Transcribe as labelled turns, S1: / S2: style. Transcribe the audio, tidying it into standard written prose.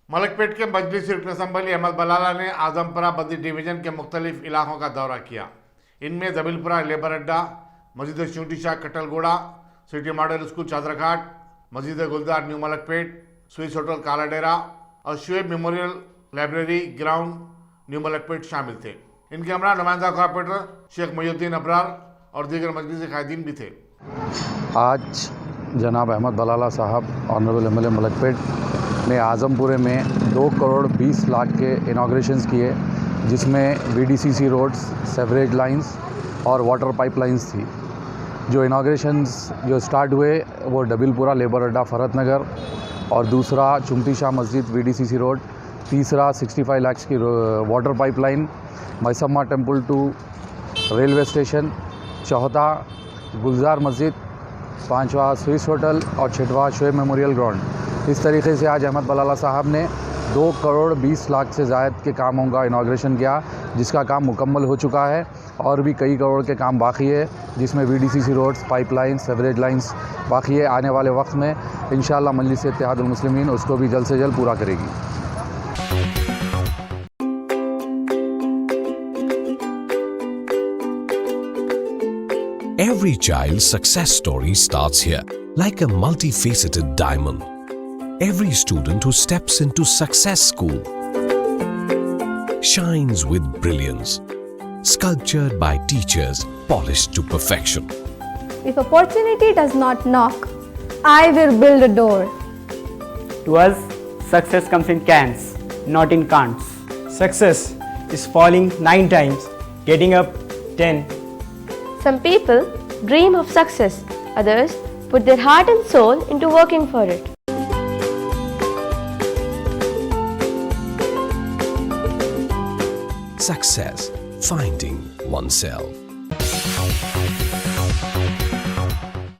S1: मलकपेट के मजलिस रुकन असम्बली अहमद बलाला ने आजमपुरा बद्दी डिवीजन के मुख्तलिफ इलाकों का दौरा किया। इनमें जबीलपुरा labour adda, Masjid Chunti Shah Katalguda, city model school Chaderghat, Masjid Gulzar new Malakpet, Swiss hotel Kala Dera और Shoaib memorial library ground new Malakpet शामिल थे। इनके हमरा नुमाइंदा कॉर्पोरेटर शेख मुहिउद्दीन अबरार और दीगर मजलिस कायदीन भी थे।
S2: आज जनाब अहमद बलाला साहब ऑनरेबल एमएलए मलकपेट ने आज़मपुरे में 2 करोड़ 20 लाख के इनाग्रेशंस किए, जिसमें VDCC रोड्स, सेवरेज लाइंस और वाटर पाइपलाइंस थी। जो इनाग्रेशंस जो स्टार्ट हुए वो डबिलपुरा लेबर अड्डा फरत नगर और दूसरा चुमती शाह मस्जिद VDCC रोड, तीसरा 65 लाख की water pipeline Maisamma temple to railway station, चौथा गुलजार मस्जिद, पांचवा स्विस होटल और छठवां शुएब मेमोरियल ग्राउंड। इस तरीके से आज अहमद बलाला साहब ने 2 करोड़ 20 लाख से ज़ायद के कामों का इनाग्रेशन किया, जिसका काम मुकम्मल हो चुका है और भी कई करोड़ के काम बाकी है, जिसमें VDCC roads, pipelines, sewerage lines बाकी है। आने वाले वक्त में इंशाअल्लाह मजलिस इत्तेहादुल मुस्लिमीन उसको भी जल्द से जल्द पूरा करेगी।
S3: Every child's success story starts here, like a multifaceted diamond. Every student who steps into Success School shines with brilliance, sculptured by teachers polished to perfection.
S4: If opportunity does not knock, I will build a door.
S5: To us, success comes in cans, not in can'ts.
S6: Success is falling 9 times, getting up 10.
S7: Some people dream of success, others put their heart and soul into working for it.
S3: Success, finding oneself.